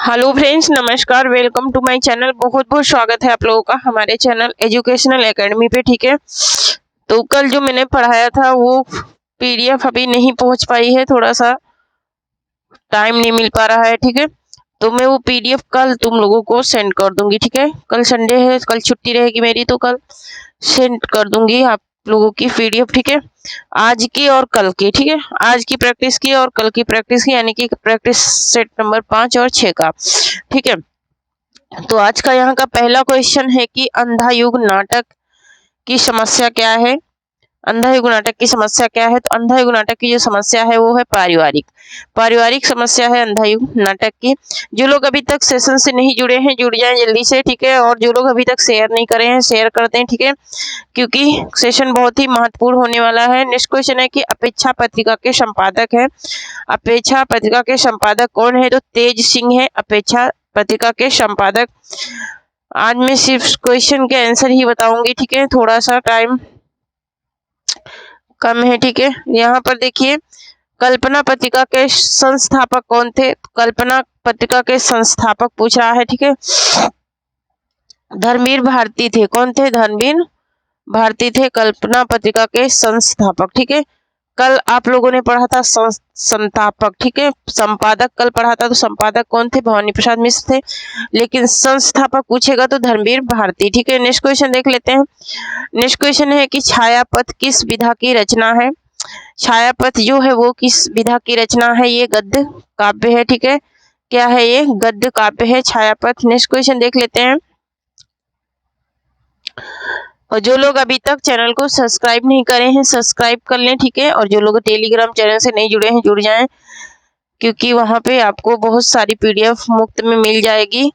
Hello friends, नमस्कार। Welcome to my channel. बहुत बहुत स्वागत है आप लोगों का हमारे चैनल एजुकेशनल एकेडमी पे। ठीक है, तो कल जो मैंने पढ़ाया था वो पीडीएफ अभी नहीं पहुंच पाई है, थोड़ा सा टाइम नहीं मिल पा रहा है। ठीक है, तो मैं वो पीडीएफ कल तुम लोगों को सेंड कर दूंगी। ठीक है, कल संडे है, कल छुट्टी रहेगी मेरी, तो कल सेंड कर दूंगी आप लोगों की पीडीएफ। ठीक है, आज की और कल की। ठीक है, आज की प्रैक्टिस की और कल की प्रैक्टिस की, यानी कि प्रैक्टिस सेट नंबर 5 और 6 का। ठीक है, तो आज का यहाँ का पहला क्वेश्चन है कि अंधा युग नाटक की समस्या क्या है। अंधा युग नाटक की समस्या क्या है? तो अंधा युग नाटक की जो समस्या है वो है पारिवारिक पारिवारिक समस्या है अंधा युग नाटक की। जो लोग अभी तक सेशन से नहीं जुड़े हैं, जुड़ जाएं जल्दी से। ठीक है, और जो लोग अभी तक शेयर नहीं करे हैं, शेयर कर दें। ठीक है, क्योंकि सेशन बहुत ही महत्वपूर्ण होने वाला है। नेक्स्ट क्वेश्चन है कि अपेक्षा पत्रिका के संपादक है। अपेक्षा पत्रिका के संपादक कौन है? तो तेज सिंह है अपेक्षा पत्रिका के संपादक। आज मैं सिर्फ क्वेश्चन के आंसर ही बताऊंगी। ठीक है, थोड़ा सा टाइम कम है। ठीक है, यहाँ पर देखिए, कल्पना पत्रिका के संस्थापक कौन थे? कल्पना पत्रिका के संस्थापक पूछ रहा है। ठीक है, धर्मवीर भारती थे। कौन थे? धर्मवीर भारती थे कल्पना पत्रिका के संस्थापक। ठीक है, कल आप लोगों ने पढ़ा था संस्थापक। ठीक है, संपादक कल पढ़ा था, तो संपादक कौन थे? भवानी प्रसाद मिश्र थे। लेकिन संस्थापक पूछेगा तो धर्मवीर भारती। ठीक है, नेक्स्ट क्वेश्चन देख लेते हैं। नेक्स्ट क्वेश्चन है कि छायापथ किस विधा की रचना है? छायापथ जो है वो किस विधा की रचना है? ये गद्य काव्य है। ठीक है, क्या है? ये गद्य काव्य है छायापथ। नेक्स्ट क्वेश्चन देख लेते हैं। और जो लोग अभी तक चैनल को सब्सक्राइब नहीं करे हैं, सब्सक्राइब कर लें। ठीक है, और जो लोग टेलीग्राम चैनल से नहीं जुड़े हैं, जुड़ जाएं, क्योंकि वहां पे आपको बहुत सारी पीडीएफ मुफ्त में मिल जाएगी।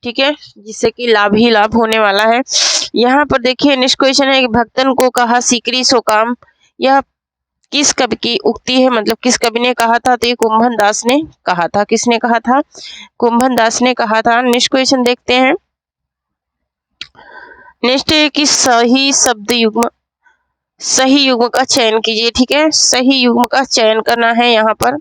ठीक है, जिससे कि लाभ ही लाभ होने वाला है। यहाँ पर देखिए, नेक्स्ट क्वेश्चन है, भक्तन को कहा सीकरी सो काम, यह किस कवि की उक्ति है? मतलब किस कवि ने कहा था? तो ये कुंभन दास ने कहा था। किसने कहा था? कुंभन दास ने कहा था। नेक्स्ट क्वेश्चन देखते हैं। नेक्स्ट है कि सही शब्द युग्म, सही युग्म का चयन कीजिए। ठीक है, सही युग्म का चयन करना है यहाँ पर।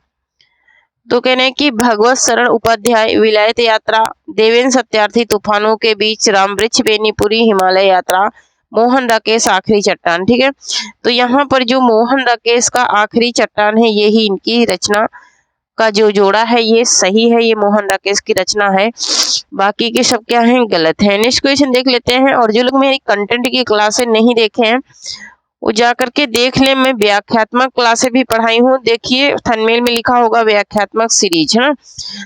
तो कहने कि भगवत शरण उपाध्याय विलायत यात्रा, देवेंद्र सत्यार्थी तूफानों के बीच, राम वृक्ष बेनीपुरी हिमालय यात्रा, मोहन राकेश आखिरी चट्टान। ठीक है, तो यहाँ पर जो मोहन राकेश का आखिरी चट्टान है, ये ही इनकी रचना का जो जोड़ा है ये सही है, ये मोहन राकेश की रचना है। बाकी के सब क्या है? गलत है। नेक्स्ट क्वेश्चन देख लेते हैं। और जो लोग मेरी कंटेंट की क्लासें नहीं देखे हैं वो जा करके देख ले। मैं व्याख्यात्मक क्लासें भी पढ़ाई हूँ। देखिए, थंबनेल में लिखा होगा व्याख्यात्मक सीरीज, है ना?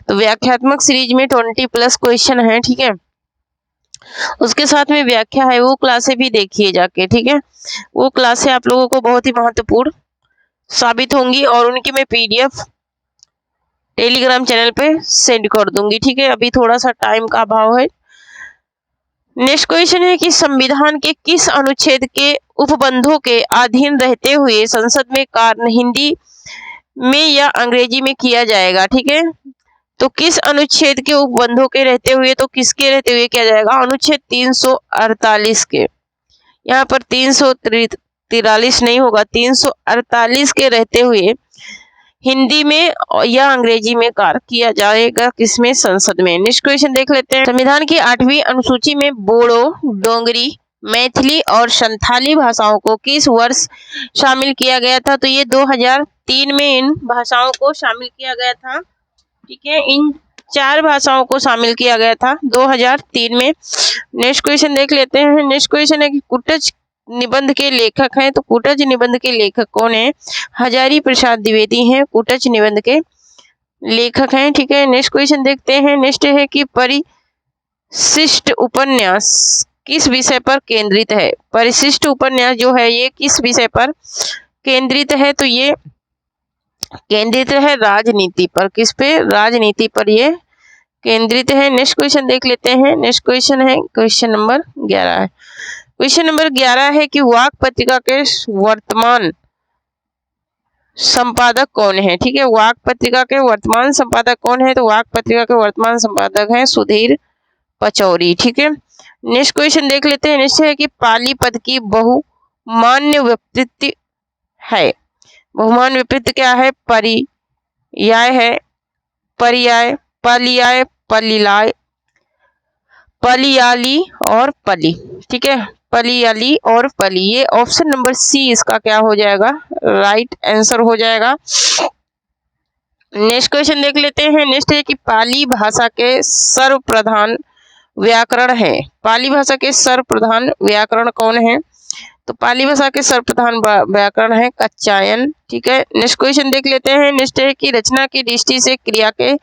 तो व्याख्यात्मक सीरीज में 20+ क्वेश्चन है। ठीक है, उसके साथ में व्याख्या है, वो क्लासें भी देखिए जाके। ठीक है, वो क्लासें आप लोगों को बहुत ही महत्वपूर्ण साबित होंगी और उनकी मैं पीडीएफ टेलीग्राम चैनल पे सेंड कर दूंगी। ठीक है, अभी थोड़ा सा टाइम का अभाव है। नेक्स्ट क्वेश्चन है कि संविधान के किस अनुच्छेद के उपबंधों के अधीन रहते हुए संसद में कार्य हिंदी में या अंग्रेजी में किया जाएगा? ठीक है, तो किस अनुच्छेद के उपबंधों के रहते हुए, तो किसके रहते हुए किया जाएगा? अनुच्छेद 348 के। यहाँ पर 343 नहीं होगा, 348 के रहते हुए हिंदी में या अंग्रेजी में कार्य किया जाएगा। किसमें? संसद में। नेक्स्ट क्वेश्चन देख लेते हैं। संविधान की 8वीं अनुसूची में बोडो, डोंगरी, मैथिली और संथाली भाषाओं को किस वर्ष शामिल किया गया था? तो ये 2003 में इन भाषाओं को शामिल किया गया था। ठीक है, इन 4 भाषाओं को शामिल किया गया था 2003 में। नेक्स्ट क्वेश्चन देख लेते हैं। नेक्स्ट क्वेश्चन है कि कुटज निबंध के लेखक हैं। तो कुटज निबंध के लेखक कौन है? हजारी प्रसाद द्विवेदी हैं कुटज निबंध के लेखक हैं। ठीक है, नेक्स्ट क्वेश्चन देखते हैं। नेक्स्ट है कि परिशिष्ट उपन्यास किस विषय पर केंद्रित है? परिशिष्ट उपन्यास जो है ये किस विषय पर केंद्रित है? तो ये केंद्रित है राजनीति पर। किस पे? राजनीति पर ये केंद्रित है। नेक्स्ट क्वेश्चन देख लेते हैं। नेक्स्ट क्वेश्चन है क्वेश्चन नंबर 11 है। क्वेश्चन नंबर 11 है कि वाक पत्रिका के वर्तमान संपादक कौन है? ठीक है, वाक पत्रिका के वर्तमान संपादक कौन है? तो वाक पत्रिका के वर्तमान संपादक हैं सुधीर पचौरी। ठीक है, नेक्स्ट क्वेश्चन देख लेते हैं। नेक्स्ट है कि पाली पद की बहुमान्य व्युत्पत्ति है। बहुमान व्युत्पत्ति क्या है? पर्याय है, पर्याय, पर्याय, पलियाली और पली, ठीक है, पलियाली और पली। ये ऑप्शन नंबर सी इसका क्या हो जाएगा, राइट आंसर हो जाएगा। नेक्स्ट क्वेश्चन देख लेते हैं। नेक्स्ट है कि पाली भाषा के सर्वप्रधान व्याकरण है। पाली भाषा के सर्वप्रधान व्याकरण कौन है? तो पाली भाषा के सर्वप्रधान व्याकरण है कात्यायन, ठीक है। नेक्स्ट क्वेश्चन देख लेते हैं। नेक्स्ट है कि रचना की दृष्टि से क्रिया के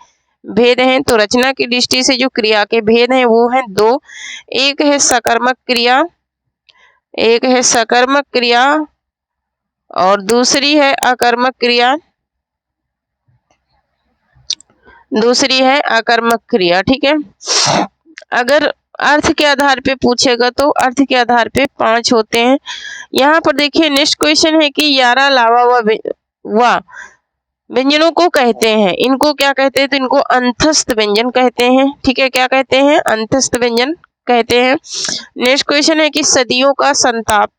भेद हैं। तो रचना की दृष्टि से जो क्रिया के भेद हैं वो हैं दो। एक है सकर्मक क्रिया, एक है सकर्मक क्रिया और दूसरी है अकर्मक क्रिया, दूसरी है अकर्मक क्रिया, ठीक है। अगर अर्थ के आधार पे पूछेगा तो अर्थ के आधार पे 5 होते हैं। यहाँ पर देखिए नेक्स्ट क्वेश्चन है कि यारा लावा व व्यंजनों को कहते हैं, इनको क्या कहते हैं? तो इनको अंतस्थ व्यंजन कहते हैं, ठीक है। क्या कहते हैं? अंतस्थ व्यंजन कहते हैं। नेक्स्ट क्वेश्चन है कि सदियों का संताप,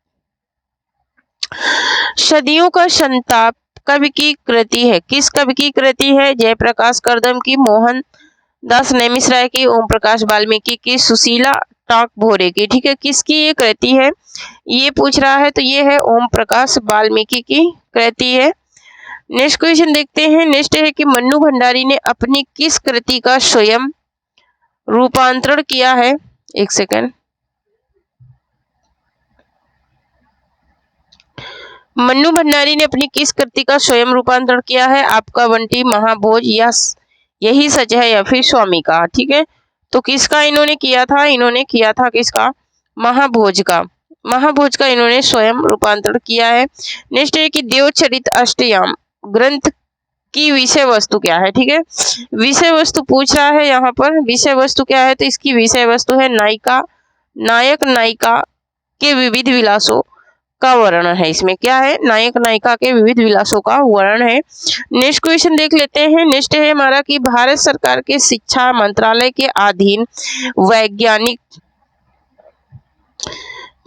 सदियों का संताप कवि की कृति है। किस कवि की कृति है? जयप्रकाश कर्दम की, मोहन दास नैमिषारण्य की, ओम प्रकाश वाल्मीकि की, सुशीला टाकभोरे की, ठीक है। किसकी ये कृति है ये पूछ रहा है, तो ये है ओम प्रकाश वाल्मीकि की कृति है। नेक्स्ट क्वेश्चन देखते हैं। नेक्स्ट है कि मन्नू भंडारी ने अपनी किस कृति का स्वयं रूपांतरण किया है? एक सेकंड। मन्नू भंडारी ने अपनी किस कृति का स्वयं रूपांतरण किया है? आपका बंटी, महाभोज, यही सच है या फिर स्वामी का, ठीक है। तो किसका इन्होंने किया था? इन्होंने किया था किसका? महाभोज का, महाभोज का इन्होंने स्वयं रूपांतरण किया है। नेक्स्ट है कि देवचरित अष्टयाम ग्रंथ की विषय वस्तु क्या है, ठीक है। विषय वस्तु पूछ रहा है यहाँ पर, विषय वस्तु क्या है? तो इसकी विषय वस्तु है नायक नायिका के विविध विलासों का वर्णन है। इसमें क्या है? नायक नायिका के विविध विलासों का वर्णन है। नेक्स्ट क्वेश्चन देख लेते हैं। नेक्स्ट है हमारा कि भारत सरकार के शिक्षा मंत्रालय के अधीन वैज्ञानिक,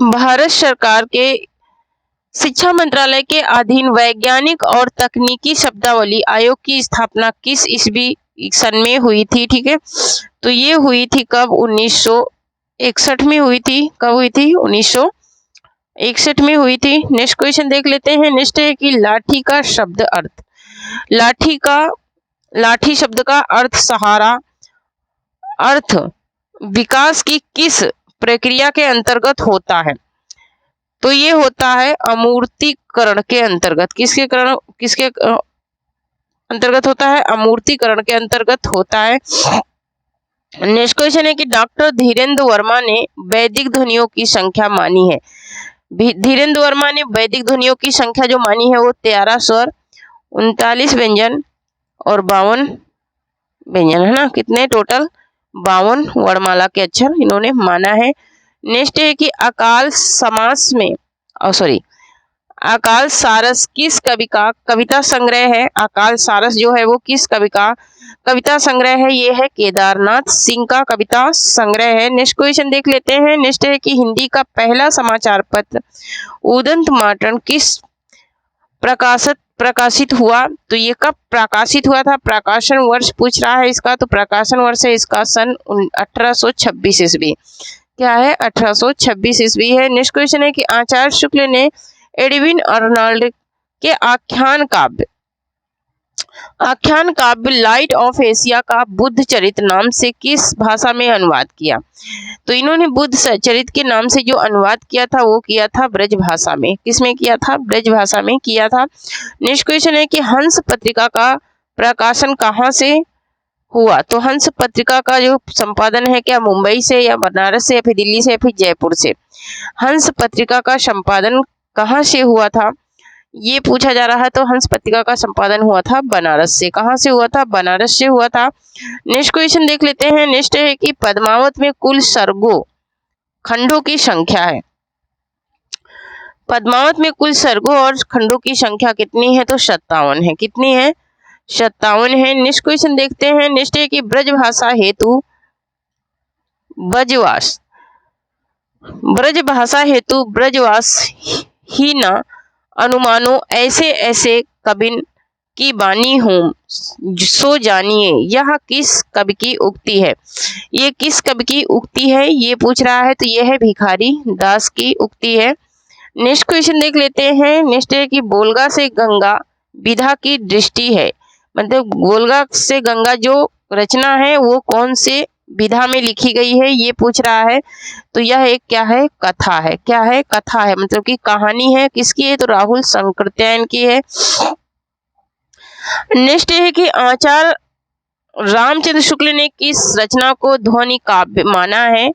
भारत सरकार के शिक्षा मंत्रालय के अधीन वैज्ञानिक और तकनीकी शब्दावली आयोग की स्थापना किस ईस्वी सन में हुई थी, ठीक है। तो ये हुई थी कब? 1961 में हुई थी। कब हुई थी? 1961 में हुई थी। नेक्स्ट क्वेश्चन देख लेते हैं। नेक्स्ट है कि लाठी का शब्द अर्थ, लाठी शब्द का अर्थ सहारा, अर्थ विकास की किस प्रक्रिया के अंतर्गत होता है? तो ये होता है अमूर्तीकरण के अंतर्गत। किसके अंतर्गत होता है? अमूर्तीकरण के अंतर्गत होता है। नेक्स्ट क्वेश्चन है कि डॉक्टर धीरेन्द्र वर्मा ने वैदिक ध्वनियों की संख्या मानी है। धीरेन्द्र वर्मा ने वैदिक ध्वनियों की संख्या जो मानी है वो 13 स्वर, 39 व्यंजन और 52 व्यंजन है ना। कितने टोटल? 52 वर्णमाला के अक्षर इन्होंने माना है। नेक्स्ट है कि अकाल सारस किस कवि का कविता संग्रह है? अकाल सारस जो है वो किस कवि का कविता संग्रह है? ये है केदारनाथ सिंह का कविता संग्रह है। नेक्स्ट क्वेश्चन देख लेते हैं। नेक्स्ट है कि हिंदी का पहला समाचार पत्र उदंत मातरण किस प्रकाशित हुआ? तो ये कब प्रकाशित हुआ था? प्रकाशन वर्ष पूछ रहा है इसका, तो प्रकाशन वर्ष है इसका सन 1826 ईस्वी। क्या है? 1826 ईस्वी है। नेक्स्ट क्वेश्चन है कि आचार्य शुक्ल ने एडविन अर्नल्ड के आख्यान काव्य लाइट ऑफ एशिया का बुद्ध चरित नाम से किस भाषा में अनुवाद किया? तो इन्होंने बुद्ध चरित के नाम से जो अनुवाद किया था वो किया था ब्रज भाषा में। किसमें किया था? ब्रज भाषा में किया था। नेक्स्ट क्वेश्चन है कि हंस पत्रिका का प्रकाशन कहाँ से हुआ? तो हंस पत्रिका का जो संपादन है क्या मुंबई से या बनारस से या फिर दिल्ली से या फिर जयपुर से? हंस पत्रिका का संपादन कहाँ से हुआ था ये पूछा जा रहा है। तो हंस पत्रिका का संपादन हुआ था बनारस से। कहाँ से हुआ था? बनारस से हुआ था। नेक्स्ट क्वेश्चन देख लेते हैं। नेक्स्ट है कि पद्मावत में कुल सर्गों खंडों की संख्या है। पद्मावत में कुल सर्गों और खंडों की संख्या कितनी है? तो 57 है। कितनी है? 57 है। नेक्स्ट क्वेश्चन देखते हैं। नेक्स्ट है कि ब्रज भाषा हेतु ब्रजवास ही न अनुमानों ऐसे कबिन की बानी हूँ सो जानिए, यह किस कवि की उक्ति है? ये किस कवि की उक्ति है ये पूछ रहा है, तो यह है भिखारी दास की उक्ति है। नेक्स्ट क्वेश्चन देख लेते हैं। नेक्स्ट है कि बोलगा से गंगा विधा की दृष्टि है, मतलब बोलगा से गंगा जो रचना है वो कौन से विधा में लिखी गई है ये पूछ रहा है। तो यह एक क्या है? कथा है। क्या है? कथा है, मतलब कि कहानी है। किसकी है? तो राहुल संकृत्यायन की है। नेक्स्ट है कि आचार्य रामचंद्र शुक्ल ने किस रचना को ध्वनि काव्य माना है?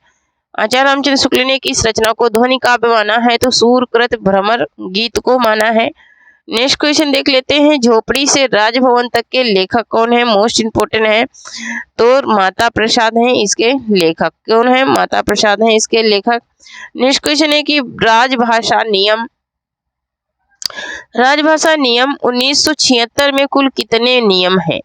आचार्य रामचंद्र शुक्ल ने किस रचना को ध्वनि काव्य माना है? तो सूरकृत भ्रमर गीत को माना है। नेक्स्ट क्वेश्चन देख लेते हैं। झोपड़ी से राजभवन तक के लेखक कौन है? मोस्ट इंपोर्टेंट है, तो माता प्रसाद हैं इसके लेखक। कौन है? माता प्रसाद हैं इसके लेखक। नेक्स्ट क्वेश्चन है कि राजभाषा नियम 1976 में कुल कितने नियम हैं?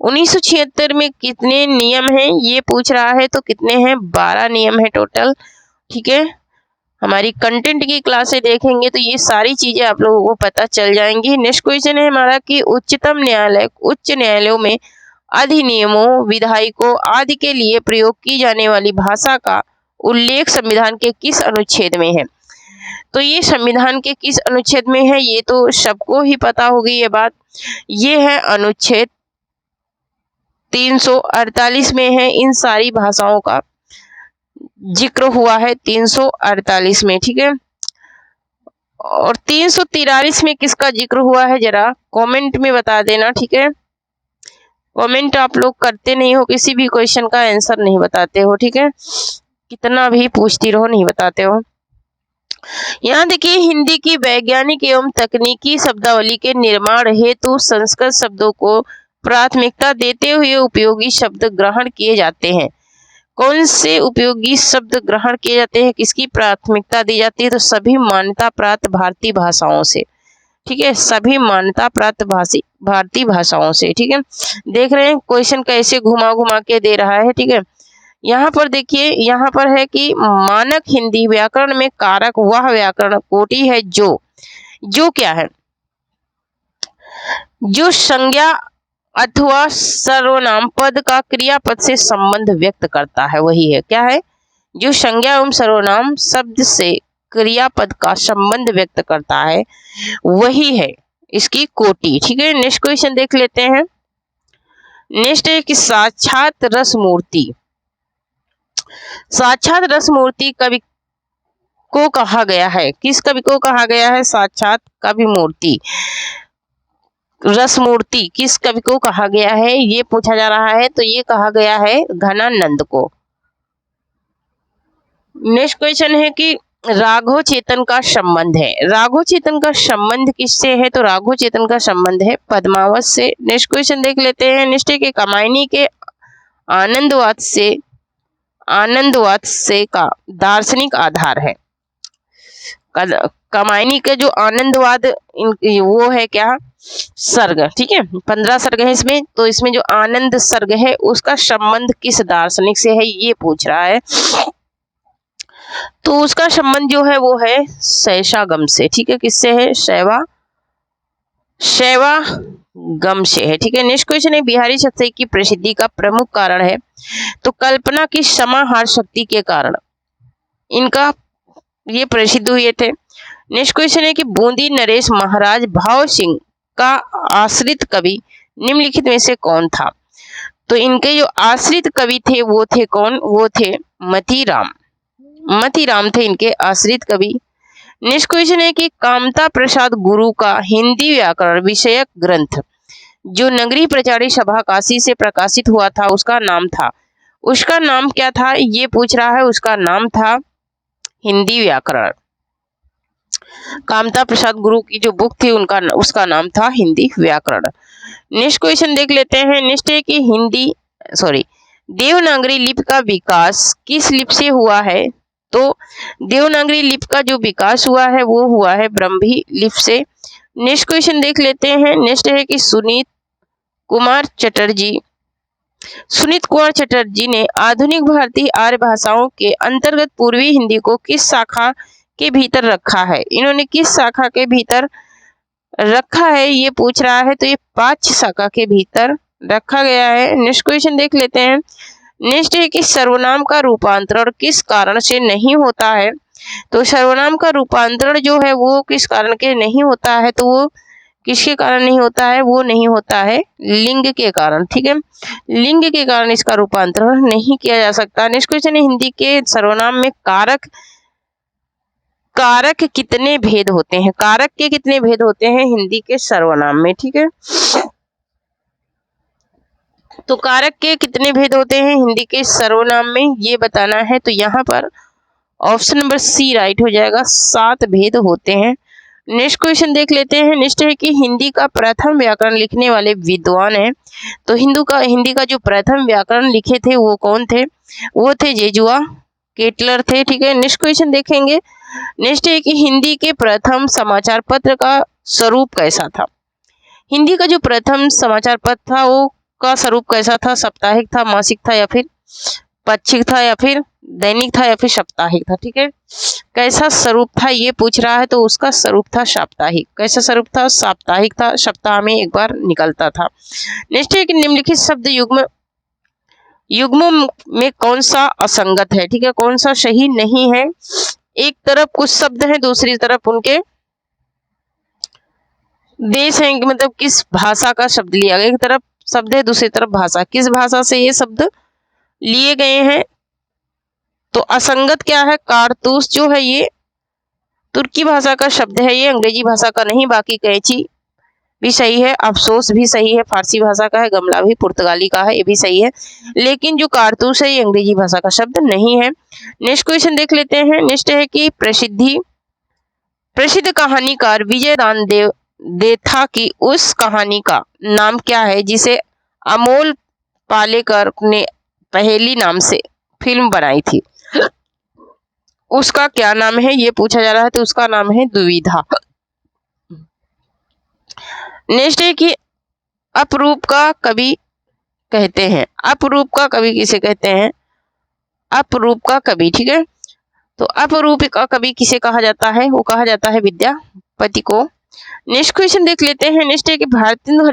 1976 में कितने नियम हैं ये पूछ रहा है, तो कितने हैं? 12 नियम है टोटल। ठीक है, हमारी कंटेंट की क्लासें देखेंगे तो ये सारी चीजें आप लोगों को पता चल जाएंगी। नेक्स्ट क्वेश्चन है हमारा कि उच्चतम न्यायालय उच्च न्यायालयों में अधिनियमों विधायिकों आदि के लिए प्रयोग की जाने वाली भाषा का उल्लेख संविधान के किस अनुच्छेद में है? तो ये संविधान के किस अनुच्छेद में है ये तो सबको ही पता होगी ये बात। ये है अनुच्छेद 348 में है, इन सारी भाषाओं का जिक्र हुआ है 348 में। ठीक है, और 343 में किसका जिक्र हुआ है जरा कमेंट में बता देना। ठीक है, कमेंट आप लोग करते नहीं हो, किसी भी क्वेश्चन का आंसर नहीं बताते हो। ठीक है, कितना भी पूछती रहो नहीं बताते हो। यहाँ देखिए, हिंदी की वैज्ञानिक एवं तकनीकी शब्दावली के निर्माण हेतु संस्कृत शब्दों को प्राथमिकता देते हुए उपयोगी शब्द ग्रहण किए जाते हैं। कौन से उपयोगी शब्द ग्रहण किए जाते हैं? किसकी प्राथमिकता दी जाती है? तो सभी मान्यता प्राप्त भारतीय भाषाओं से। ठीक है, सभी मान्यता प्राप्त भारतीय भाषाओं से। ठीक है, देख रहे हैं क्वेश्चन कैसे घुमा घुमा के दे रहा है। ठीक है, यहाँ पर देखिए, यहाँ पर है कि मानक हिंदी व्याकरण में कारक वह व्याकरण कोटि है जो क्या है? जो संज्ञा अथवा सर्वनाम पद का क्रियापद से संबंध व्यक्त करता है, वही है। क्या है? जो संज्ञा एवं सर्वनाम शब्द से क्रियापद का संबंध व्यक्त करता है वही है इसकी कोटि। ठीक है, नेक्स्ट क्वेश्चन देख लेते हैं। नेक्स्ट है कि साक्षात रस मूर्ति। साक्षात रस मूर्ति कवि को कहा गया है? किस कवि को कहा गया है साक्षात कवि मूर्ति? रस मूर्ति किस कवि को कहा गया है ये पूछा जा रहा है, तो ये कहा गया है घनानंद को। नेक्स्ट क्वेश्चन है कि राघव चेतन का संबंध है। राघव चेतन का संबंध किससे है? तो राघव चेतन का संबंध है पद्मावत से। नेक्स्ट क्वेश्चन देख लेते हैं। नेक्स्ट है कि कमायनी के आनंदवाद से का दार्शनिक आधार है। कमायनी का जो आनंदवाद वो है क्या? सर्ग। ठीक है, 15 सर्ग है इसमें, तो इसमें जो आनंद सर्ग है उसका संबंध किस दार्शनिक से है ये पूछ रहा है। तो उसका संबंध जो है वो है शैवागम से। ठीक है, किससे है? शैवागम से है। ठीक है, नेक्स्ट क्वेश्चन है बिहारी शक्ति की प्रसिद्धि का प्रमुख कारण है, तो कल्पना की समाहार शक्ति के कारण इनका ये प्रसिद्ध हुए थे। नेक्स्ट क्वेश्चन है कि बूंदी नरेश महाराज भाव सिंह का आश्रित कवि निम्नलिखित में से कौन था? तो इनके जो आश्रित कवि थे वो थे कौन? वो थे मतीराम थे इनके आश्रित कवि। नेक्स्ट क्वेश्चन है कि कामता प्रसाद गुरु का हिंदी व्याकरण विषयक ग्रंथ जो नगरी प्रचारी सभा काशी से प्रकाशित हुआ था उसका नाम क्या था ये पूछ रहा है। उसका नाम था हिंदी व्याकरण। कामता प्रसाद गुरु की जो बुक थी उसका नाम था हिंदी व्याकरण। नेक्स्ट क्वेश्चन देख लेते हैं। नेक्स्ट है कि देवनागरी लिपि का विकास किस लिपि से हुआ है? तो देवनागरी लिपि का जो विकास हुआ है वो हुआ है ब्रह्मी लिपि से। नेक्स्ट क्वेश्चन देख लेते हैं। नेक्स्ट है कि सुनीत कुमार चटर्जी ने आधुनिक भारतीय आर्य भाषाओं के अंतर्गत पूर्वी हिंदी को किस शाखा के भीतर रखा है? इन्होंने किस शाखा के भीतर रखा है ये पूछ रहा है, तो ये पाठ्य शाखा के भीतर रखा गया है। नेक्स्ट क्वेश्चन देख लेते हैं। नेक्स्ट है कि सर्वनाम का रूपांतरण किस कारण से नहीं होता है। तो सर्वनाम का रूपांतरण जो है वो किस कारण के नहीं होता है, तो वो किसके कारण नहीं होता है, वो नहीं होता है लिंग के कारण। ठीक है, लिंग के कारण इसका रूपांतरण नहीं किया जा सकता। नेक्स्ट क्वेश्चन है हिंदी के सर्वनाम में कारक कितने भेद होते हैं। कारक के कितने भेद होते हैं हिंदी के सर्वनाम में। ठीक है, तो कारक के कितने भेद होते हैं हिंदी के सर्वनाम में ये बताना है। तो यहाँ पर ऑप्शन नंबर सी राइट हो जाएगा, 7 भेद होते हैं। नेक्स्ट क्वेश्चन देख लेते हैं। नेक्स्ट है कि हिंदी का प्रथम व्याकरण लिखने वाले विद्वान हैं। तो हिंदी का जो प्रथम व्याकरण लिखे थे वो कौन थे, वो थे जेजुआ केटलर थे। ठीक है, नेक्स्ट क्वेश्चन देखेंगे। नेक्स्ट है कि हिंदी के प्रथम समाचार पत्र का स्वरूप कैसा था। हिंदी का जो प्रथम समाचार पत्र था वो का स्वरूप कैसा था, साप्ताहिक था, मासिक था, या फिर पाक्षिक था, या फिर दैनिक था, या फिर साप्ताहिक था। ठीक है, कैसा स्वरूप था ये पूछ रहा है, तो उसका स्वरूप था साप्ताहिक। कैसा स्वरूप था, साप्ताहिक था, सप्ताह में एक बार निकलता था। नेक्स्ट है कि निम्नलिखित शब्द युग्मों में कौन सा असंगत है। ठीक है, कौन सा सही नहीं है। एक तरफ कुछ शब्द हैं, दूसरी तरफ उनके देश हैं, मतलब किस भाषा का शब्द लिया गया। एक तरफ शब्द है, दूसरी तरफ भाषा, किस भाषा से ये शब्द लिए गए हैं। तो असंगत क्या है, कारतूस जो है ये तुर्की भाषा का शब्द है, ये अंग्रेजी भाषा का नहीं। बाकी कैंची भी सही है, अफसोस भी सही है, फारसी भाषा का है, गमला भी पुर्तगाली का है, ये भी सही है। लेकिन जो कारतूस है ये अंग्रेजी भाषा का शब्द नहीं है। नेक्स्ट क्वेश्चन देख लेते हैं। नेक्स्ट है कि प्रसिद्ध कहानीकार विजयदान देथा की उस कहानी का नाम क्या है जिसे अमोल पालेकर ने पहेली नाम से फिल्म बनाई थी। उसका क्या नाम है ये पूछा जा रहा है, तो उसका नाम है दुविधा। नेक्स्ट है कि अपरूप का कवि कहते हैं। अपरूप का कवि किसे कहते हैं, अपरूप का कवि। ठीक है, तो अपरूप का कवि किसे कहा जाता है, वो कहा जाता है विद्यापति को। नेक्स्ट क्वेश्चन देख लेते हैं। नेक्स्ट है कि भारतेंदु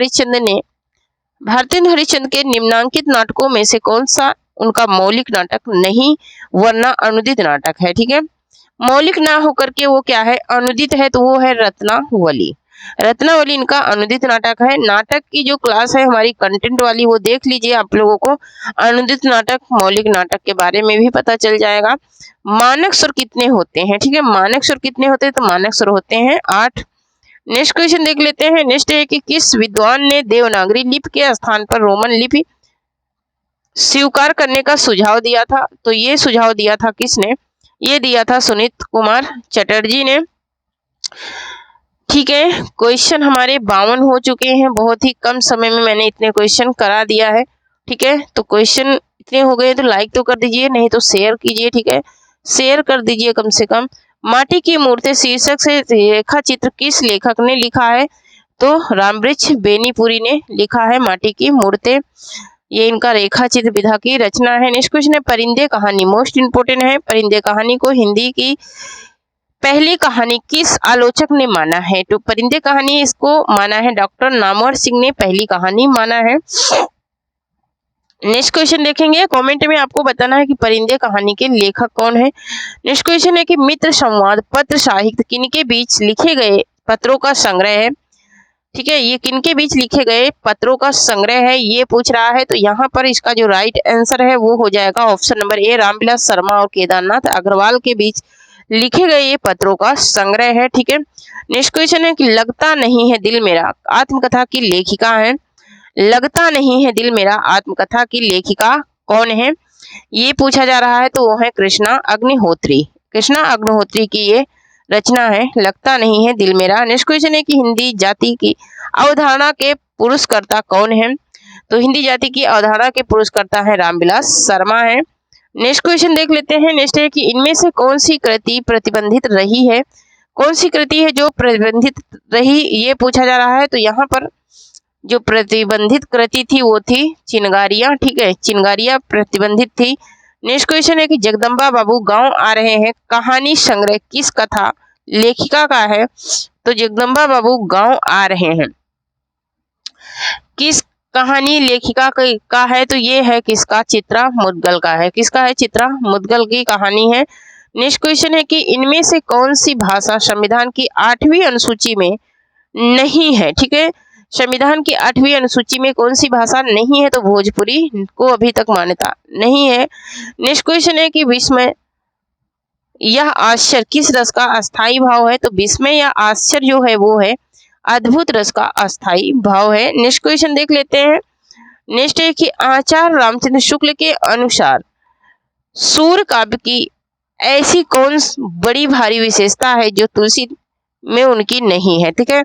हरिश्चंद्र के निम्नांकित नाटकों में से कौन सा उनका मौलिक नाटक नहीं वरना अनुदित नाटक है। ठीक है, मौलिक ना होकर के वो क्या है, अनुदित है, तो वो है रत्नावली। रत्नावली इनका अनुदित नाटक है। नाटक की जो क्लास है हमारी कंटेंट वाली, वो देख लीजिए, आप लोगों को अनुदित नाटक, मौलिक नाटक के बारे में भी पता चल जाएगा। मानक स्वर कितने होते हैं। ठीक है, मानक स्वर कितने होते हैं, तो मानक स्वर होते हैं 8। नेक्स्ट क्वेश्चन देख लेते हैं। नेक्स्ट है कि किस विद्वान ने देवनागरी लिपि के स्थान पर रोमन लिपि स्वीकार करने का सुझाव दिया था। तो ये सुझाव दिया था किसने, ये दिया था सुनीत कुमार चटर्जी ने। ठीक है, क्वेश्चन हमारे 52 हो चुके हैं। बहुत ही कम समय में मैंने इतने क्वेश्चन करा दिया है। ठीक है, तो क्वेश्चन इतने हो गए तो लाइक तो कर दीजिए, नहीं तो शेयर कीजिए। ठीक है, शेयर कर दीजिए कम से कम। माटी की मूर्ति शीर्षक से रेखा चित्र किस लेखक ने लिखा है, तो रामवृक्ष बेनीपुरी ने लिखा है माटी की मूर्ति। ये इनका रेखा चित्र विधा की रचना है। नेक्स्ट क्वेश्चन है परिंदे कहानी, मोस्ट इंपोर्टेंट है। परिंदे कहानी को हिंदी की पहली कहानी किस आलोचक ने माना है, तो परिंदे कहानी इसको माना है डॉक्टर नामवर सिंह ने पहली कहानी माना है। नेक्स्ट क्वेश्चन देखेंगे, कमेंट में आपको बताना है कि परिंदे कहानी के लेखक कौन है। नेक्स्ट क्वेश्चन है कि मित्र संवाद पत्र साहित्य किनके बीच लिखे गए पत्रों का संग्रह है। ठीक है, ये किनके बीच लिखे गए पत्रों का संग्रह है ये पूछ रहा है। तो यहाँ पर इसका जो राइट आंसर है वो हो जाएगा option number A, Ramvilas Sharma और केदारनाथ अग्रवाल के बीच लिखे गए ये पत्रों का संग्रह है। ठीक है, नेक्स्ट क्वेश्चन है कि लगता नहीं है दिल मेरा आत्मकथा की लेखिका है। लगता नहीं है दिल मेरा आत्मकथा की लेखिका कौन है, ये पूछा जा रहा है। तो वो है कृष्णा अग्निहोत्री। कृष्णा अग्निहोत्री की ये रचना है लगता नहीं है दिल मेरा। नेक्स्ट क्वेश्चन है कि हिंदी जाति की अवधारणा के पुरस्कर्ता कौन है, तो हिंदी जाति की अवधारणा के पुरस्कर्ता है रामविलास शर्मा है। नेक्स्ट क्वेश्चन देख लेते हैं। नेक्स्ट है कि इनमें से कौन सी कृति प्रतिबंधित रही है, कौन सी कृति है जो प्रतिबंधित रही ये पूछा जा रहा है। तो यहाँ पर जो प्रतिबंधित कृति थी वो थी चिनगारियां। ठीक है, चिनगारियां प्रतिबंधित थी। नेक्स्ट क्वेश्चन है कि जगदम्बा बाबू गांव आ रहे हैं कहानी संग्रह किस कथा लेखिका का है, तो जगदम्बा बाबू गांव आ रहे हैं। किस कहानी लेखिका का है? तो ये है किसका? चित्रा मुद्गल का है। किसका है? चित्रा मुद्गल की कहानी है। नेक्स्ट क्वेश्चन है कि इनमें से कौन सी भाषा संविधान की 8वीं अनुसूची में नहीं है? ठीक है, संविधान की 8वीं अनुसूची में कौन सी भाषा नहीं है? तो भोजपुरी को अभी तक मान्यता नहीं है। नेक्स्ट क्वेश्चन है कि विस्मय यह आश्चर्य किस रस का अस्थाई भाव है? तो विस्मय या आश्चर्य जो है वो है अद्भुत रस का अस्थाई भाव है। नेक्स्ट क्वेश्चन देख लेते हैं। नेक्स्ट है कि आचार्य रामचंद्र शुक्ल के अनुसार सूर काव्य की ऐसी कौन बड़ी भारी विशेषता है जो तुलसी में उनकी नहीं है? ठीक है,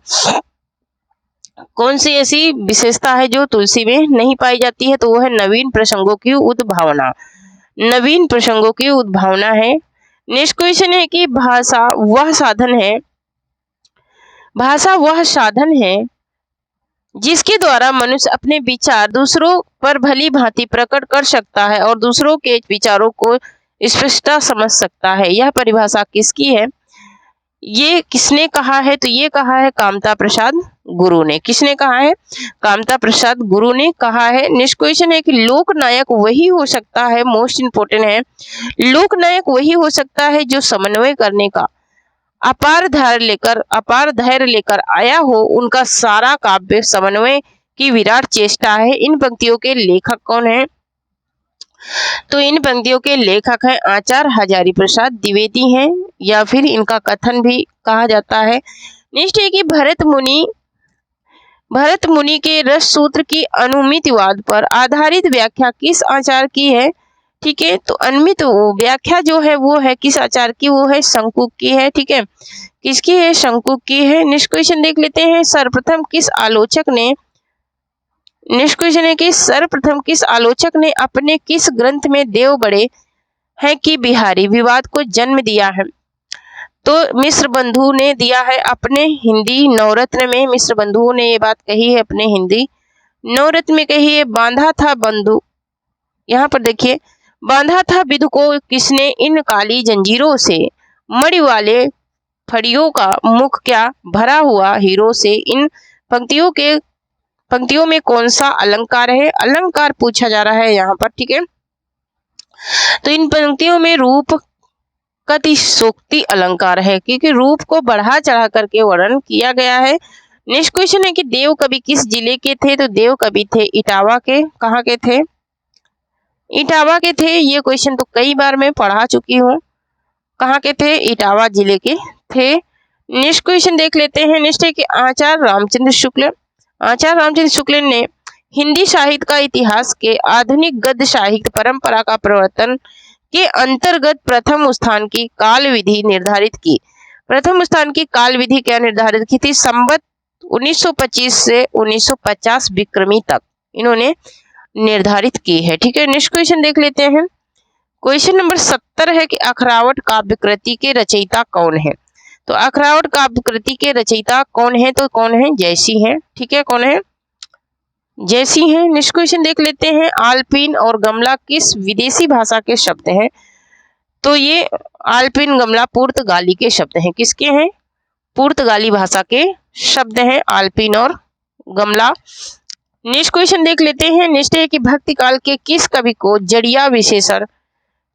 कौन सी ऐसी विशेषता है जो तुलसी में नहीं पाई जाती है? तो वो है नवीन प्रसंगों की उद्भावना। नवीन प्रसंगों की उद्भावना है। नेक्स्ट क्वेश्चन है कि भाषा वह साधन है, भाषा वह साधन है जिसके द्वारा मनुष्य अपने विचार दूसरों पर भली भांति प्रकट कर सकता है और दूसरों के विचारों को स्पष्टता समझ सकता है। यह परिभाषा किसकी है? ये किसने कहा है? तो ये कहा है कामता प्रसाद गुरु ने। किसने कहा है? कामता प्रसाद गुरु ने कहा है। नेक्स्ट क्वेश्चन है कि लोकनायक वही हो सकता है, मोस्ट इंपोर्टेंट है, लोकनायक वही हो सकता है जो समन्वय करने का अपार धैर्य लेकर आया हो। उनका सारा काव्य समन्वय की विराट चेष्टा है। इन पंक्तियों के लेखक कौन है? तो इन पंक्तियों के लेखक हैं आचार्य हजारी प्रसाद द्विवेदी हैं, या फिर इनका कथन भी कहा जाता है। नेक्स्ट है कि भरत मुनि के रस सूत्र की अनुमितिवाद पर आधारित व्याख्या किस आचार्य की है? ठीक है, तो अनुमित व्याख्या जो है वो है किस आचार्य की? वो है शंकुक की है। ठीक है, किसकी है? शंकुक की है। नेक्स्ट क्वेश्चन देख लेते हैं। सर्वप्रथम किस आलोचक ने नेक्स्ट क्वेश्चन है कि सर्वप्रथम किस आलोचक ने अपने किस ग्रंथ में देव बड़े हैं कि बिहारी विवाद को जन्म दिया है? तो मिश्र बंधु ने दिया है अपने हिंदी नवरत्न में। मिश्र बंधुओं ने ये बात कही है अपने हिंदी नवरत्न में कही है। बांधा था बंधु, यहाँ पर देखिए, बांधा था विधु को किसने इन काली जंजीरों से, मणि वाले फड़ियों का मुख क्या भरा हुआ हीरो से। इन पंक्तियों में कौन सा अलंकार है? अलंकार पूछा जा रहा है यहाँ पर। ठीक है, तो इन पंक्तियों में रूप कतिशोक्ति अलंकार है, क्योंकि रूप को बढ़ा चढ़ा करके वर्णन किया गया है। नेक्स्ट क्वेश्चन है कि देव कवि किस जिले के थे? तो देव कवि थे इटावा के। कहाँ के थे? इटावा के थे। ये क्वेश्चन तो कई बार मैं पढ़ा चुकी हूँ। कहाँ के थे? इटावा जिले के थे। नेक्स्ट क्वेश्चन देख लेते हैं। नेक्स्ट है कि आचार्य रामचंद्र शुक्ल ने हिंदी साहित्य का इतिहास के आधुनिक गद्य साहित्य परंपरा का प्रवर्तन के अंतर्गत प्रथम स्थान की काल विधि निर्धारित की। प्रथम स्थान की काल विधि क्या निर्धारित की थी? संवत 1925 से 1950 विक्रमी तक इन्होंने निर्धारित की है। ठीक है, नेक्स्ट क्वेश्चन देख लेते हैं। क्वेश्चन नंबर 70 है कि अखरावट काव्य कृति के रचयिता कौन है? तो अखरावट काव्य कृति के रचयिता कौन है? तो कौन है? जयसी है। ठीक है, कौन है? जैसी है। नेक्स्ट क्वेश्चन देख लेते हैं। आल्पिन और गमला किस विदेशी भाषा के शब्द हैं? तो ये आल्पिन गमला पुर्तगाली के शब्द हैं। किसके हैं? पुर्तगाली भाषा के शब्द हैं आल्पिन और गमला। नेक्स्ट क्वेश्चन देख लेते हैं। नेक्स्ट है कि भक्ति काल के किस कवि को जड़िया विशेषण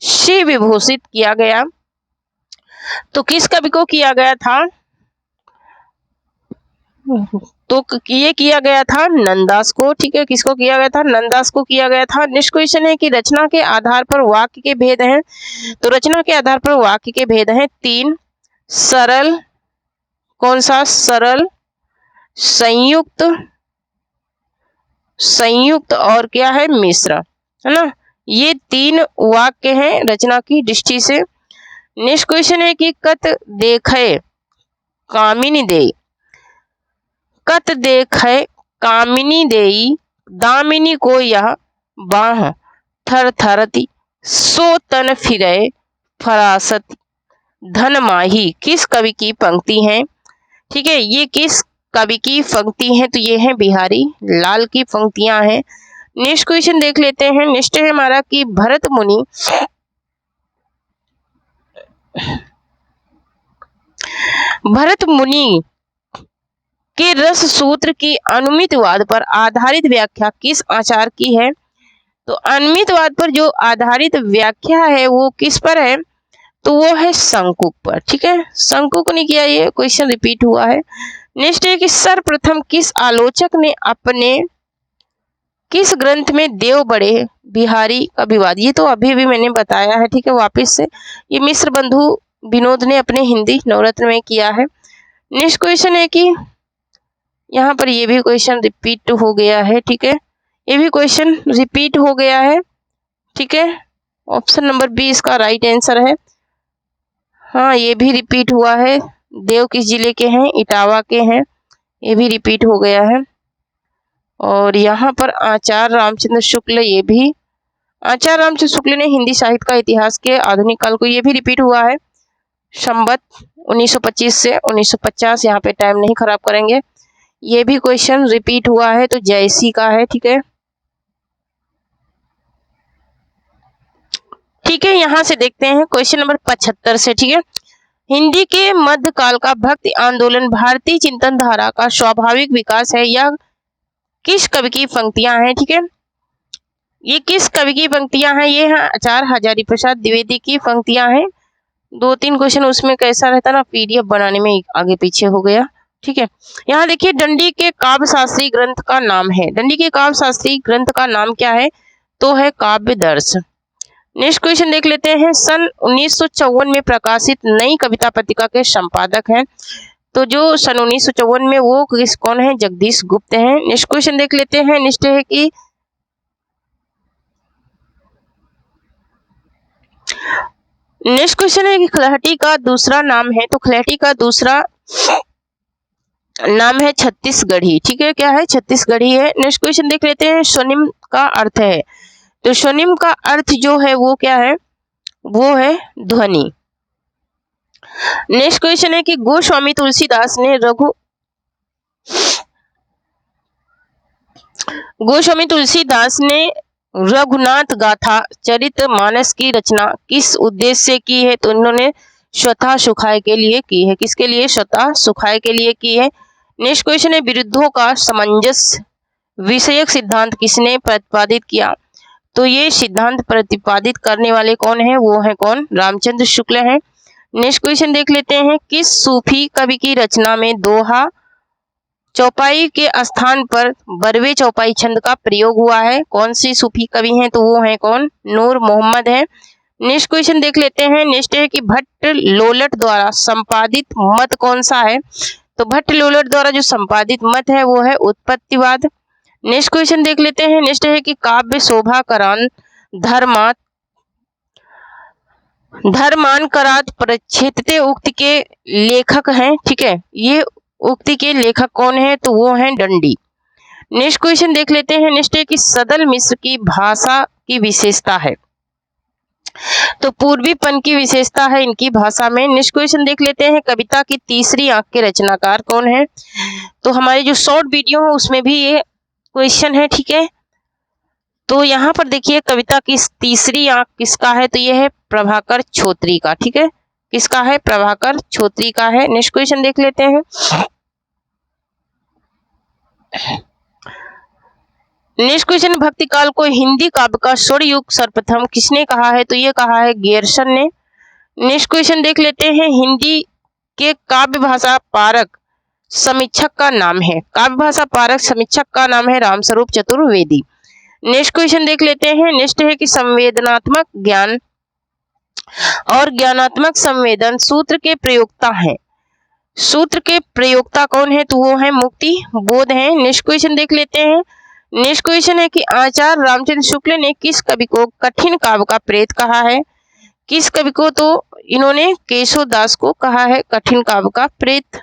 से विभूषित किया गया? तो किस कवि को किया गया था? तो ये किया गया था नंददास को। ठीक है, किसको किया गया था? नंददास को किया गया था। नेक्स्ट क्वेश्चन है कि रचना के आधार पर वाक्य के भेद हैं। तो रचना के आधार पर वाक्य के भेद हैं 3। सरल, कौन सा? सरल, संयुक्त और क्या है? मिश्र, है ना। ये 3 वाक्य हैं रचना की दृष्टि से। नेक्स्ट क्वेश्चन है कि कत देखे कामिनी देई, कत देखे कामिनी देई दामिनी को यह बाह थर थरती सो तन फिरे फरासत धन माही किस कवि की पंक्ति है? ठीक है, ये किस कवि की पंक्ति है? तो ये है बिहारी लाल की पंक्तियां हैं। नेक्स्ट क्वेश्चन देख लेते हैं। नेक्स्ट है हमारा कि भरत मुनि कि रस सूत्र की अनुमितवाद पर आधारित व्याख्या किस आचार की है? तो अनुमितवाद पर जो आधारित व्याख्या है वो किस पर है? तो वो है शंकुक पर। ठीक है, शंकुक ने किया, ये क्वेश्चन रिपीट हुआ है। नेक्स्ट है कि सर्वप्रथम किस आलोचक ने अपने किस ग्रंथ में देव बड़े बिहारी का विवाद, ये तो अभी भी मैंने बताया है। ठीक है, वापस से ये मिश्र बंधु विनोद ने अपने हिंदी नवरत्न में किया है। नेक्स्ट क्वेश्चन है कि यहाँ पर ये भी क्वेश्चन रिपीट हो गया है। ठीक है, ये भी क्वेश्चन रिपीट हो गया है। ठीक है, ऑप्शन नंबर बी इसका राइट आंसर है। हाँ, ये भी रिपीट हुआ है। देव किस जिले के हैं? इटावा के हैं। ये भी रिपीट हो गया है। और यहाँ पर आचार्य रामचंद्र शुक्ल, ये भी आचार्य रामचंद्र शुक्ल ने हिंदी साहित्य का इतिहास के आधुनिक काल को, ये भी रिपीट हुआ है। संवत 1925 से 1950, यहाँ पे टाइम नहीं खराब करेंगे। ये भी क्वेश्चन रिपीट हुआ है, तो जयसी का है। ठीक है, ठीक है, यहाँ से देखते हैं क्वेश्चन नंबर 75 से। ठीक है, हिंदी के मध्यकाल का भक्ति आंदोलन भारतीय चिंतन धारा का स्वाभाविक विकास है। यह किस कवि की पंक्तियां हैं? ठीक है, ये किस कवि की पंक्तियां हैं? ये हैं आचार्य हजारी प्रसाद द्विवेदी की पंक्तियां हैं। 2-3 क्वेश्चन उसमें कैसा रहता ना, पीडीएफ बनाने में आगे पीछे हो गया। ठीक है, यहाँ देखिए दंडी के काव्य शास्त्री ग्रंथ का नाम है। दंडी के काव्य शास्त्री ग्रंथ का नाम क्या है? तो है काव्य दर्श। नेक्स्ट क्वेश्चन देख लेते हैं। सन 1954 में प्रकाशित नई कविता पत्रिका के संपादक हैं। तो जो सन 1954 में वो कौन है? जगदीश गुप्त हैं। नेक्स्ट क्वेश्चन देख लेते हैं। नेक्स्ट है कि नेक्स्ट क्वेश्चन है कि खलहटी का दूसरा नाम है। तो खलहटी का दूसरा नाम है छत्तीसगढ़ी। ठीक है, क्या है? छत्तीसगढ़ी है। नेक्स्ट क्वेश्चन देख लेते हैं। स्वनिम का अर्थ है। तो स्वनिम का अर्थ जो है वो क्या है? वो है ध्वनि। नेक्स्ट क्वेश्चन है कि गोस्वामी तुलसीदास ने रघुनाथ गाथा चरितमानस की रचना किस उद्देश्य से की है? तो इन्होंने स्वतः सुखाय के लिए की है। किसके लिए? स्वतः सुखाय के लिए की है। नेक्स्ट क्वेश्चन है विरुद्धों का सामंजस्य विषयक सिद्धांत किसने प्रतिपादित किया? तो ये सिद्धांत प्रतिपादित करने वाले कौन है? वो है कौन? रामचंद्र शुक्ल हैं। नेक्स्ट क्वेश्चन देख लेते हैं। किस सूफी कवि की रचना में दोहा चौपाई के स्थान पर बरवे चौपाई छंद का प्रयोग हुआ है? कौन सी सूफी कवि हैं? तो वो है कौन? नूर मोहम्मद है। नेक्स्ट क्वेश्चन देख लेते हैं। नेक्स्ट है कि भट्ट लोलट द्वारा संपादित मत कौन सा है? तो भट्ट लोलट द्वारा जो संपादित मत है वो है उत्पत्तिवाद। नेक्स्ट क्वेश्चन देख लेते हैं। नेक्स्ट है कि काव्य शोभाकरण धर्मांकरात प्रक्षेपते उक्ति के लेखक हैं। ठीक है, ये उक्ति के लेखक कौन है? तो वो हैं दंडी। नेक्स्ट क्वेश्चन देख लेते हैं। नेक्स्ट है कि सदल मिश्र की भाषा की विशेषता है। तो पूर्वीपन की विशेषता है इनकी भाषा में। नेक्स्ट क्वेश्चन देख लेते हैं। कविता की तीसरी आंख के रचनाकार कौन है? तो हमारी जो शॉर्ट वीडियो है उसमें भी ये क्वेश्चन है। ठीक है, तो यहाँ पर देखिए कविता की तीसरी आंख किसका है? तो ये है प्रभाकर छोत्री का। ठीक है, किसका है? प्रभाकर छोत्री का है। नेक्स्ट क्वेश्चन देख लेते हैं। नेक्स्ट क्वेश्चन, भक्ति काल को हिंदी काव्य का स्वर्ण युग सर्वप्रथम किसने कहा है? तो ये कहा है गियर्सन ने। नेक्स्ट क्वेश्चन देख लेते हैं। हिंदी के काव्य भाषा पारक समीक्षक का नाम है। काव्य भाषा पारक समीक्षक का नाम है रामस्वरूप चतुर्वेदी। नेक्स्ट क्वेश्चन देख लेते हैं। नेक्स्ट है कि संवेदनात्मक ज्ञान और ज्ञानात्मक संवेदन सूत्र के प्रयोक्ता हैं। सूत्र के प्रयोक्ता कौन है? तो वो है मुक्ति बोध है। नेक्स्ट क्वेश्चन देख लेते हैं। नेक्स्ट क्वेश्चन है कि आचार्य रामचंद्र शुक्ल ने किस कवि को कठिन काव्य का प्रेत कहा है? किस कवि को? तो इन्होंने केशव दास को कहा है कठिन काव्य का प्रेत।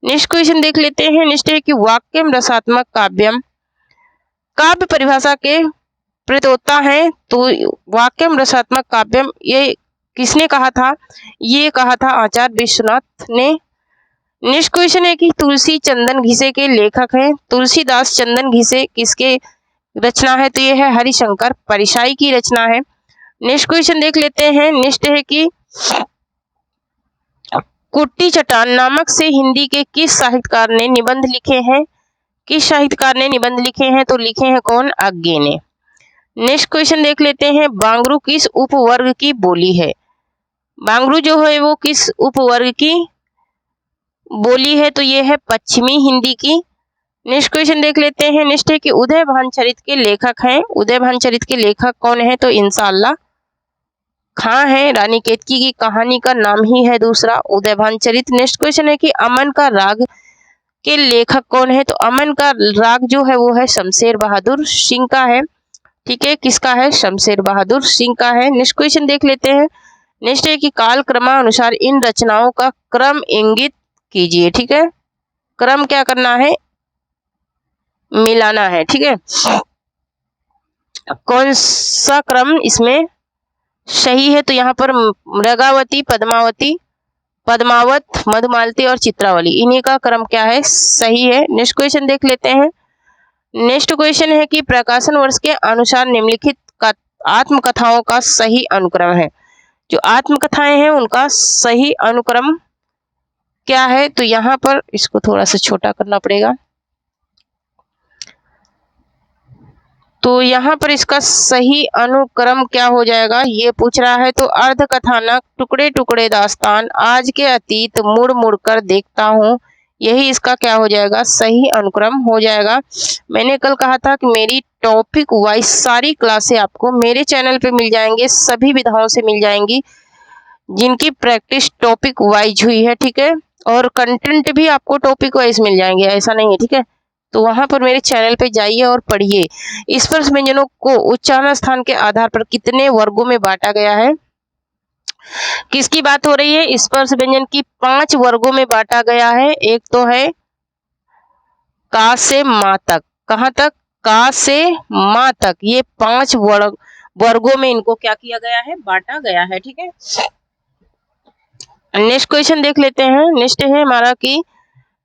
नेक्स्ट क्वेश्चन देख लेते हैं। नेक्स्ट है कि वाक्यम रसात्मक काव्यम काव्य परिभाषा के प्रयोक्ता हैं। तो वाक्यम रसात्मक काव्यम ये किसने कहा था? ये कहा था आचार्य विश्वनाथ ने। नेक्स्ट क्वेश्चन है कि तुलसी चंदन घिसे के लेखक हैं। तुलसीदास चंदन घिसे किसके रचना है? तो ये है हरिशंकर परिशाई की रचना है। नेक्स्ट क्वेश्चन देख लेते हैं। नेक्स्ट है कि कुट्टी चट्टान नामक से हिंदी के किस साहित्यकार ने निबंध लिखे हैं? किस साहित्यकार ने निबंध लिखे हैं? तो लिखे हैं कौन? आज्ञे ने। नेक्स्ट क्वेश्चन देख लेते हैं, बांगरू किस उपवर्ग की बोली है? बांगरू जो है वो किस उपवर्ग की बोली है? तो ये है पश्चिमी हिंदी की। नेक्स्ट क्वेश्चन देख लेते हैं, नेक्स्ट है कि उदय भानचरित के लेखक हैं। उदय भानचरित के लेखक कौन है? तो इंशाअल्लाह खां है। रानी केतकी की कहानी का नाम ही है दूसरा उदय भानचरित। नेक्स्ट क्वेश्चन है कि अमन का राग के लेखक कौन है? तो अमन का राग जो है वो है शमशेर बहादुर सिंह का है। ठीक है, किसका है? शमशेर बहादुर सिंह का है। नेक्स्ट क्वेश्चन देख लेते हैं, नेक्स्ट है कि काल क्रमानुसार इन रचनाओं का क्रम इंगित कीजिए। ठीक है, क्रम क्या करना है? मिलाना है। ठीक है, कौन सा क्रम इसमें सही है? तो यहाँ पर मृगावती, पद्मावती, पद्मावत, मधुमालती और चित्रावली, इन्हीं का क्रम क्या है? सही है। नेक्स्ट क्वेश्चन देख लेते हैं, नेक्स्ट क्वेश्चन है कि प्रकाशन वर्ष के अनुसार निम्नलिखित आत्मकथाओं का सही अनुक्रम है। जो आत्मकथाएं हैं उनका सही अनुक्रम क्या है? तो यहाँ पर इसको थोड़ा सा छोटा करना पड़ेगा, तो यहाँ पर इसका सही अनुक्रम क्या हो जाएगा ये पूछ रहा है। तो अर्ध कथानक, टुकड़े टुकड़े दास्तान, आज के अतीत मुड़ मुड़ कर देखता हूँ, यही इसका क्या हो जाएगा? सही अनुक्रम हो जाएगा। मैंने कल कहा था कि मेरी टॉपिक वाइज सारी क्लासें आपको मेरे चैनल पे मिल जाएंगे, सभी विधाओं से मिल जाएंगी जिनकी प्रैक्टिस टॉपिक वाइज हुई है। ठीक है, और कंटेंट भी आपको टॉपिक वाइज मिल जाएंगे, ऐसा नहीं है। ठीक है, तो वहां पर मेरे चैनल पे जाइए और पढ़िए। स्पर्श व्यंजनों को उच्चारण स्थान के आधार पर कितने वर्गों में बांटा गया है? किसकी बात हो रही है? स्पर्श व्यंजन की 5 वर्गों में बांटा गया है। एक तो है का से मां तक, कहां तक? का से मां तक, ये 5 वर्गों में इनको क्या किया गया है? बांटा गया है। ठीक है, नेक्स्ट क्वेश्चन देख लेते हैं, नेक्स्ट है हमारा कि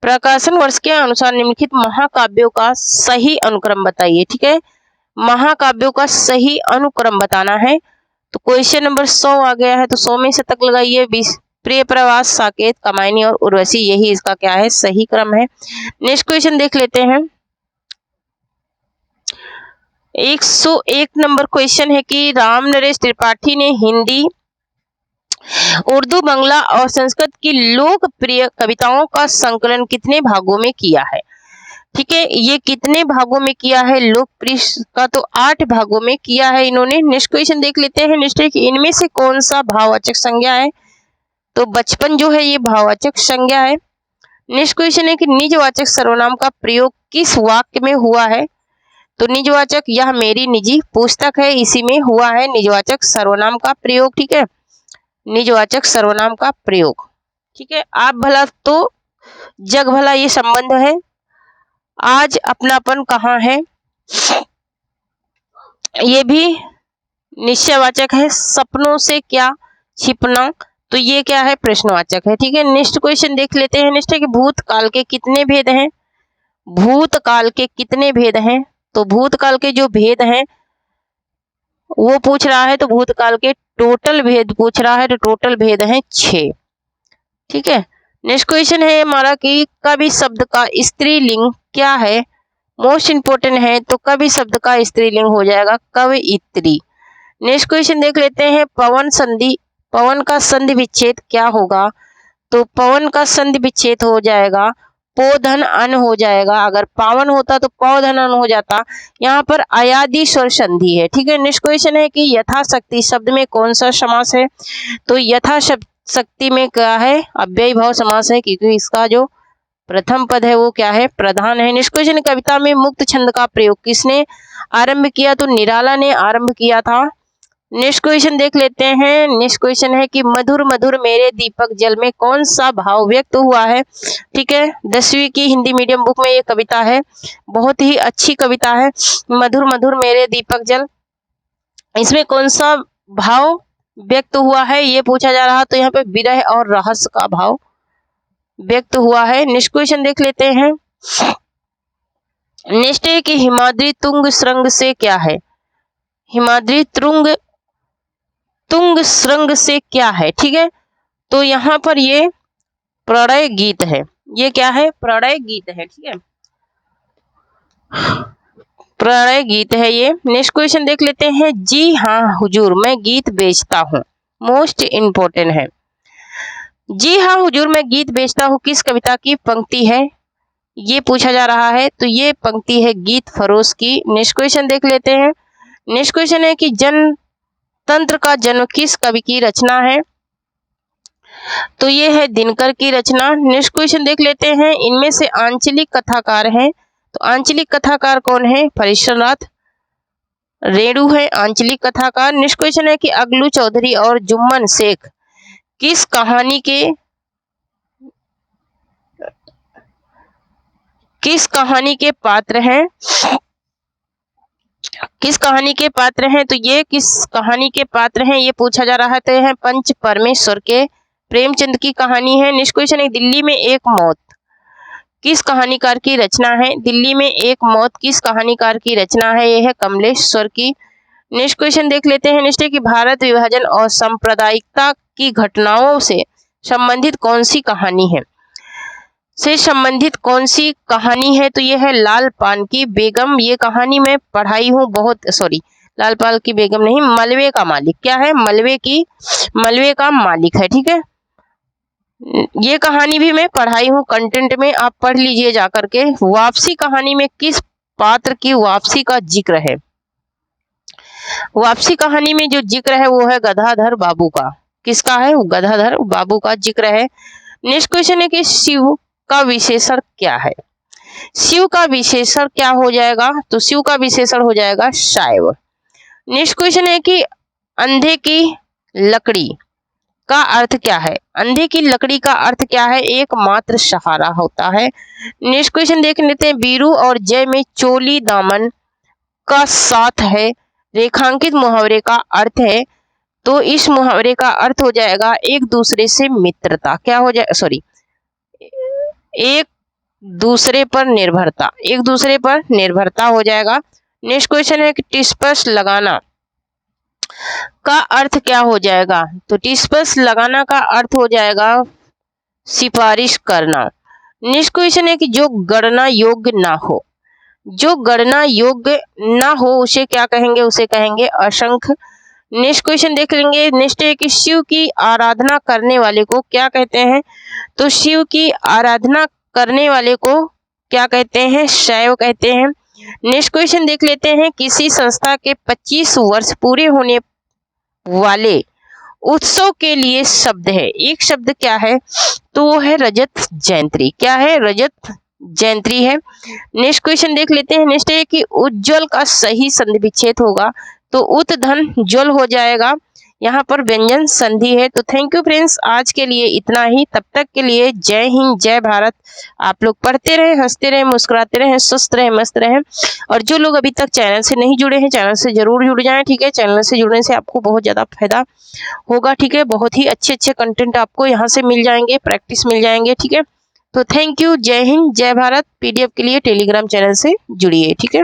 प्रकाशन वर्ष के अनुसार निम्नलिखित महाकाव्यों का सही अनुक्रम बताइए। ठीक है, महाकाव्यों का सही अनुक्रम बताना है। तो क्वेश्चन नंबर 100 आ गया है, तो 100 में से तक लगाइए। प्रिय प्रवास, साकेत, कामायनी और उर्वशी, यही इसका क्या है? सही क्रम है। नेक्स्ट क्वेश्चन देख लेते हैं, 101 नंबर क्वेश्चन है कि राम नरेश त्रिपाठी ने हिंदी, उर्दू, बांग्ला और संस्कृत की लोकप्रिय कविताओं का संकलन कितने भागों में किया है? ठीक है, ये कितने भागों में किया है? लोकप्रिय का तो 8 भागों में किया है इन्होंने। नेक्स्ट क्वेश्चन देख लेते हैं, नेक्स्ट है कि इनमें से कौन सा भाववाचक संज्ञा है? तो बचपन जो है ये भाववाचक संज्ञा है। नेक्स्ट क्वेश्चन है कि निजवाचक सर्वनाम का प्रयोग किस वाक्य में हुआ है? तो निजवाचक, यह मेरी निजी पुस्तक है, इसी में हुआ है निजवाचक सर्वनाम का प्रयोग। ठीक है, निजवाचक सर्वनाम का प्रयोग। ठीक है, आप भला तो जग भला ये संबंध है। आज अपनापन कहाँ है, ये भी निश्चयवाचक है। सपनों से क्या छिपना, तो ये क्या है? प्रश्नवाचक है। ठीक है, नेक्स्ट क्वेश्चन देख लेते हैं, नेक्स्ट है कि भूतकाल के कितने भेद हैं? भूतकाल के कितने भेद हैं? तो भूतकाल के जो भेद हैं वो पूछ रहा है, तो भूतकाल के टोटल भेद पूछ रहा है, तो टोटल भेद हैं 6। ठीक है, नेक्स्ट क्वेश्चन है हमारा कि कवि शब्द का स्त्रीलिंग क्या है? मोस्ट इंपोर्टेंट है, तो कवि शब्द का स्त्रीलिंग हो जाएगा कवयित्री। नेक्स्ट क्वेश्चन देख लेते हैं, पवन संधि, पवन का संधि विच्छेद क्या होगा? तो पवन का संधि विच्छेद हो जाएगा पोधन अन हो जाएगा। अगर पावन होता तो पौधन अन हो जाता। यहाँ पर अयादि स्वर संधि है। ठीक है, नेक्स्ट क्वेश्चन है कि यथाशक्ति शब्द में कौन सा समास है? तो यथाशक्ति में क्या है? अव्ययी भाव समास है, क्योंकि इसका जो प्रथम पद है वो क्या है? प्रधान है। नेक्स्ट क्वेश्चन, कविता में मुक्त छंद का प्रयोग किसने आरंभ किया? तो निराला ने आरंभ किया था। नेक्स्ट क्वेश्चन देख लेते हैं, नेक्स्ट क्वेश्चन है कि मधुर मधुर मेरे दीपक जल में कौन सा भाव व्यक्त हुआ है? ठीक है, 10वीं की हिंदी मीडियम बुक में ये कविता है, बहुत ही अच्छी कविता है, मधुर मधुर मेरे दीपक जल। इसमें कौन सा भाव व्यक्त हुआ है ये पूछा जा रहा, तो यहाँ पे विरह और रहस्य का भाव व्यक्त हुआ है। नेक्स्ट क्वेश्चन देख लेते हैं, नेक्स्ट है कि हिमाद्री तुंग श्रृंग से क्या है? हिमाद्री तुंग श्रृंग से क्या है? ठीक है, तो यहाँ पर ये प्रणय गीत है। ये क्या है? प्रणय गीत है। ठीक है, प्रणय गीत है ये। नेक्स्ट क्वेश्चन देख लेते हैं। जी हाँ हुजूर, मैं गीत बेचता हूँ। मोस्ट इंपोर्टेंट है। जी हाँ हुजूर, मैं गीत बेचता हूँ किस कविता की पंक्ति है? ये पूछा जा रहा है। तो ये पंक्ति है गीत फरोश की। नेक्स्ट क्वेश्चन देख लेते हैं। नेक्स्ट क्वेश्चन है कि जनतंत्र का जन्म किस कवि की रचना है? तो ये है दिनकर की रचना। नेक्स्ट क्वेश्चन देख लेते हैं। इनमें से आंचलिक कथाकार हैं, तो आंचलिक कथाकार कौन है? फरीश्वरनाथ रेणु है आंचलिक कथाकार। नेक्स्ट क्वेश्चन है कि अगलू चौधरी और जुम्मन शेख किस कहानी के पात्र हैं? किस कहानी के पात्र हैं? तो ये किस कहानी के पात्र हैं ये पूछा जा रहा है। तो यह पंच परमेश्वर के प्रेमचंद की कहानी है। नेक्स्ट क्वेश्चन है दिल्ली में एक मौत किस कहानीकार की रचना है? दिल्ली में एक मौत किस कहानीकार की रचना है? यह है कमलेश्वर की। नेक्स्ट क्वेश्चन देख लेते हैं। नेक्स्ट है कि भारत विभाजन और सांप्रदायिकता की घटनाओं से संबंधित कौन सी कहानी है? तो यह है लाल पान की बेगम। ये कहानी मैं पढ़ाई हूँ बहुत, सॉरी लाल पान की बेगम नहीं, मलबे का मालिक। क्या है? मलबे का मालिक है। ठीक है, ये कहानी भी मैं पढ़ाई हूँ कंटेंट में, आप पढ़ लीजिए जाकर के। वापसी कहानी में किस पात्र की वापसी का जिक्र है? वापसी कहानी में जो जिक्र है वो है गदाधर बाबू का। किसका है? गदाधर बाबू का जिक्र है। नेक्स्ट क्वेश्चन है कि शिव का विशेषण क्या है? शिव का विशेषण क्या हो जाएगा? तो शिव का विशेषण हो जाएगा शैव। नेक्स्ट क्वेश्चन है कि अंधे की लकड़ी का अर्थ क्या है? अंधे की लकड़ी का अर्थ क्या है? एकमात्र सहारा होता है। नेक्स्ट क्वेश्चन देख लेते हैं। बीरू और जय में चोली दामन का साथ है रेखांकित मुहावरे का अर्थ है। तो इस मुहावरे का अर्थ हो जाएगा एक दूसरे से मित्रता। क्या हो जाए? सॉरी, एक दूसरे पर निर्भरता हो जाएगा। नेक्स्ट क्वेश्चन है कि टिस्पस लगाना का अर्थ क्या हो जाएगा? तो टिस्पस लगाना का अर्थ हो जाएगा सिफारिश करना। नेक्स्ट क्वेश्चन है कि जो गणना योग्य ना हो उसे क्या कहेंगे? उसे कहेंगे असंख्य। नेक्स्ट क्वेश्चन देख लेंगे। नेक्स्ट है कि शिव की आराधना करने वाले को क्या कहते हैं? तो शिव की आराधना करने वाले को क्या कहते हैं? शैव कहते हैं। नेक्स्ट क्वेश्चन देख लेते हैं। किसी संस्था के 25 वर्ष पूरे होने वाले उत्सव के लिए शब्द है। एक शब्द क्या है? तो वो है रजत जयंती। क्या है? रजत जयंती है। नेक्स्ट क्वेश्चन देख लेते हैं। नेक्स्ट है कि उज्जवल का सही संधि विच्छेद होगा, तो उत धन ज्वल हो जाएगा। यहाँ पर व्यंजन संधि है। तो थैंक यू फ्रेंड्स, आज के लिए इतना ही। तब तक के लिए जय हिंद, जय भारत। आप लोग पढ़ते रहे, हंसते रहे, मुस्कुराते रहे, स्वस्थ रहे, मस्त रहे। और जो लोग अभी तक चैनल से नहीं जुड़े हैं, चैनल से जरूर जुड़ जाएं। ठीक है, चैनल से जुड़ने से आपको बहुत ज़्यादा फायदा होगा। ठीक है, बहुत ही अच्छे कंटेंट आपको यहाँ से मिल जाएंगे, प्रैक्टिस मिल जाएंगे। ठीक है, तो थैंक यू, जय हिंद, जय भारत। PDF के लिए टेलीग्राम चैनल से जुड़िए। ठीक है।